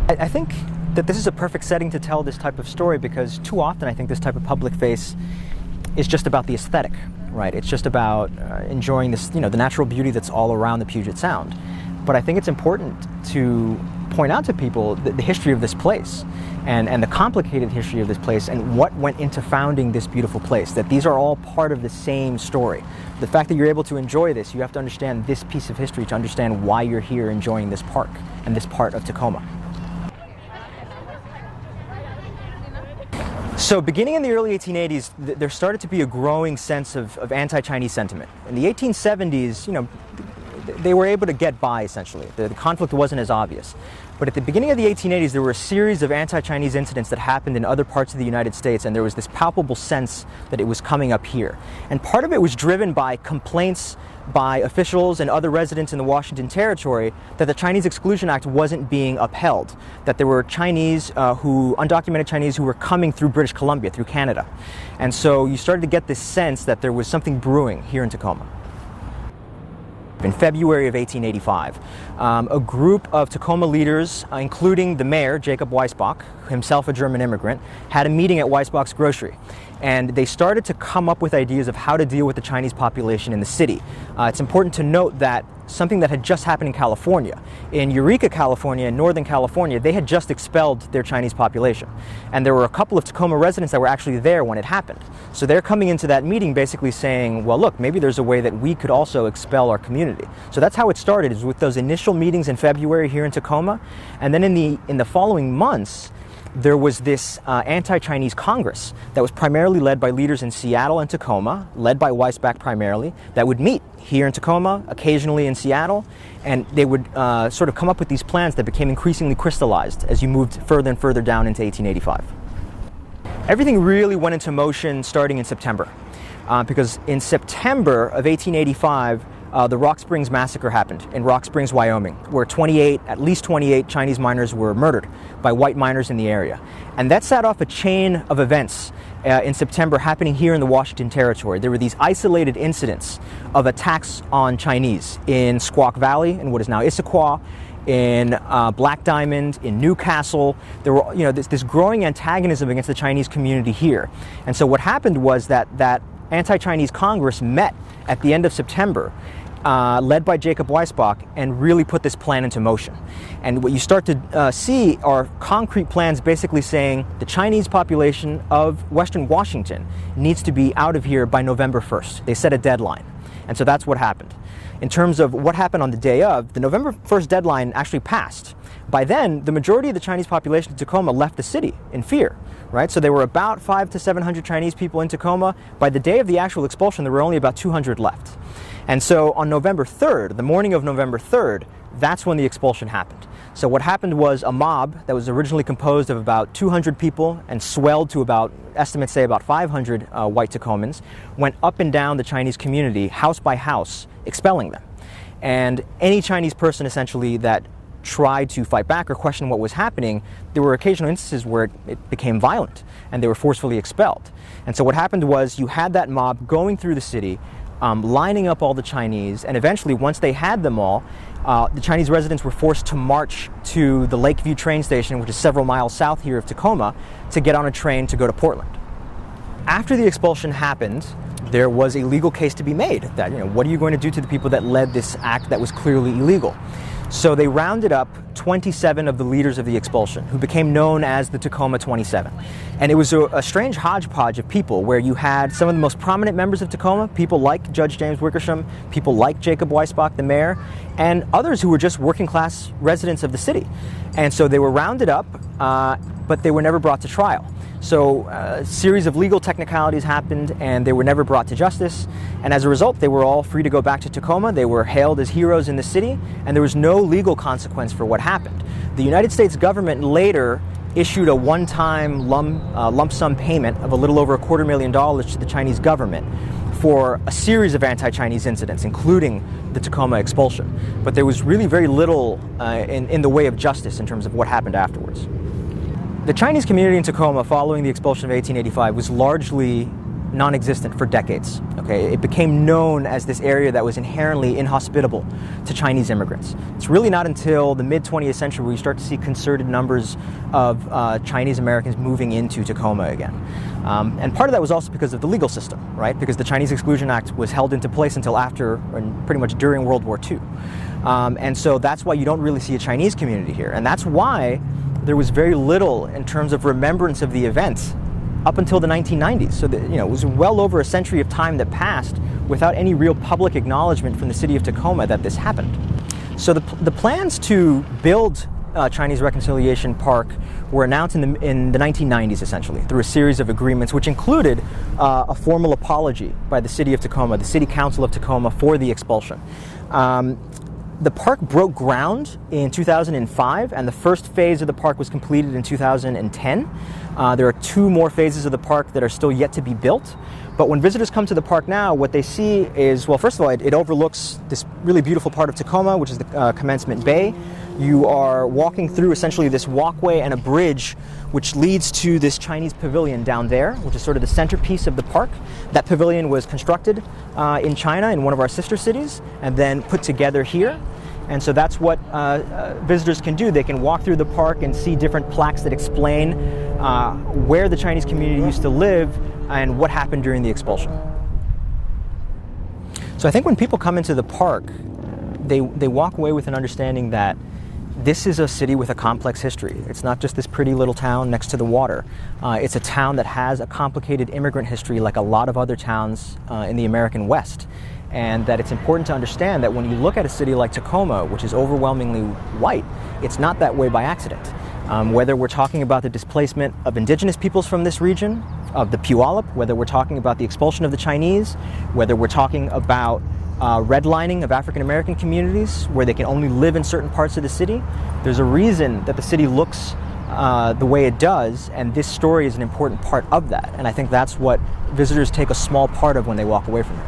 I think that this is a perfect setting to tell this type of story, because too often I think this type of public face is just about the aesthetic, right? It's just about enjoying this, the natural beauty that's all around the Puget Sound. But I think it's important to point out to people the history of this place and the complicated history of this place and what went into founding this beautiful place, that these are all part of the same story. The fact that you're able to enjoy this, you have to understand this piece of history to understand why you're here enjoying this park and this part of Tacoma. So beginning in the early 1880s, there started to be a growing sense of anti-Chinese sentiment. In the 1870s, they were able to get by, essentially. The conflict wasn't as obvious. But at the beginning of the 1880s, there were a series of anti-Chinese incidents that happened in other parts of the United States, and there was this palpable sense that it was coming up here. And part of it was driven by complaints by officials and other residents in the Washington Territory that the Chinese Exclusion Act wasn't being upheld, that there were undocumented Chinese who were coming through British Columbia, through Canada. And so you started to get this sense that there was something brewing here in Tacoma. In February of 1885, a group of Tacoma leaders, including the mayor, Jacob Weisbach, himself a German immigrant, had a meeting at Weisbach's grocery. And they started to come up with ideas of how to deal with the Chinese population in the city. It's important to note that something that had just happened in California. In Eureka, California, in Northern California, they had just expelled their Chinese population. And there were a couple of Tacoma residents that were actually there when it happened. So they're coming into that meeting basically saying, well, look, maybe there's a way that we could also expel our community. So that's how it started, is with those initial meetings in February here in Tacoma. And then in the following months, there was this anti-Chinese Congress that was primarily led by leaders in Seattle and Tacoma, led by Weisbach primarily, that would meet here in Tacoma, occasionally in Seattle, and they would sort of come up with these plans that became increasingly crystallized as you moved further and further down into 1885. Everything really went into motion starting in September, because in September of 1885, the Rock Springs Massacre happened in Rock Springs, Wyoming, where at least 28 Chinese miners were murdered by white miners in the area. And that set off a chain of events in September happening here in the Washington Territory. There were these isolated incidents of attacks on Chinese in Squaw Valley, in what is now Issaquah, in Black Diamond, in Newcastle. There were, this growing antagonism against the Chinese community here. And so what happened was that anti-Chinese Congress met at the end of September, led by Jacob Weisbach, and really put this plan into motion. And what you start to see are concrete plans basically saying the Chinese population of Western Washington needs to be out of here by November 1st. They set a deadline. And so that's what happened. In terms of what happened on the day of, the November 1st deadline actually passed. By then, the majority of the Chinese population of Tacoma left the city in fear, right? So there were about 500 to 700 Chinese people in Tacoma. By the day of the actual expulsion, there were only about 200 left. And so on November 3rd, the morning of November 3rd, that's when the expulsion happened. So what happened was a mob that was originally composed of about 200 people and swelled to estimates say about 500 white Tacomans, went up and down the Chinese community, house by house, expelling them. And any Chinese person essentially that tried to fight back or question what was happening, there were occasional instances where it became violent and they were forcefully expelled. And so what happened was you had that mob going through the city, lining up all the Chinese, and eventually once they had them all, the Chinese residents were forced to march to the Lakeview train station, which is several miles south here of Tacoma, to get on a train to go to Portland. After the expulsion happened, there was a legal case to be made that, what are you going to do to the people that led this act that was clearly illegal? So they rounded up 27 of the leaders of the expulsion, who became known as the Tacoma 27. And it was a strange hodgepodge of people where you had some of the most prominent members of Tacoma, people like Judge James Wickersham, people like Jacob Weisbach, the mayor, and others who were just working class residents of the city. And so they were rounded up, but they were never brought to trial. So a series of legal technicalities happened and they were never brought to justice. And as a result, they were all free to go back to Tacoma. They were hailed as heroes in the city, and there was no legal consequence for what happened. The United States government later issued a one-time lump sum payment of a little over $250,000 to the Chinese government for a series of anti-Chinese incidents, including the Tacoma expulsion. But there was really very little in the way of justice in terms of what happened afterwards. The Chinese community in Tacoma following the expulsion of 1885 was largely non-existent for decades. Okay, it became known as this area that was inherently inhospitable to Chinese immigrants. It's really not until the mid-20th century where you start to see concerted numbers of Chinese Americans moving into Tacoma again. And part of that was also because of the legal system, right? Because the Chinese Exclusion Act was held into place until after, and pretty much during World War II. And so that's why you don't really see a Chinese community here. And that's why there was very little in terms of remembrance of the event up until the 1990s. So that, it was well over a century of time that passed without any real public acknowledgement from the city of Tacoma that this happened. So the plans to build Chinese Reconciliation Park were announced in the 1990s, essentially, through a series of agreements, which included a formal apology by the city of Tacoma, the City Council of Tacoma, for the expulsion. The park broke ground in 2005, and the first phase of the park was completed in 2010. There are 2 more phases of the park that are still yet to be built. But when visitors come to the park now, what they see is, well, first of all, it overlooks this really beautiful part of Tacoma, which is the Commencement Bay. You are walking through essentially this walkway and a bridge which leads to this Chinese pavilion down there, which is sort of the centerpiece of the park. That pavilion was constructed in China, in one of our sister cities, and then put together here. And so that's what visitors can do. They can walk through the park and see different plaques that explain where the Chinese community used to live and what happened during the expulsion. So I think when people come into the park, they walk away with an understanding that this is a city with a complex history. It's not just this pretty little town next to the water. It's a town that has a complicated immigrant history like a lot of other towns in the American West. And that it's important to understand that when you look at a city like Tacoma, which is overwhelmingly white, it's not that way by accident. Whether we're talking about the displacement of indigenous peoples from this region, of the Puyallup, whether we're talking about the expulsion of the Chinese, whether we're talking about redlining of African American communities where they can only live in certain parts of the city, there's a reason that the city looks the way it does, and this story is an important part of that. And I think that's what visitors take a small part of when they walk away from it.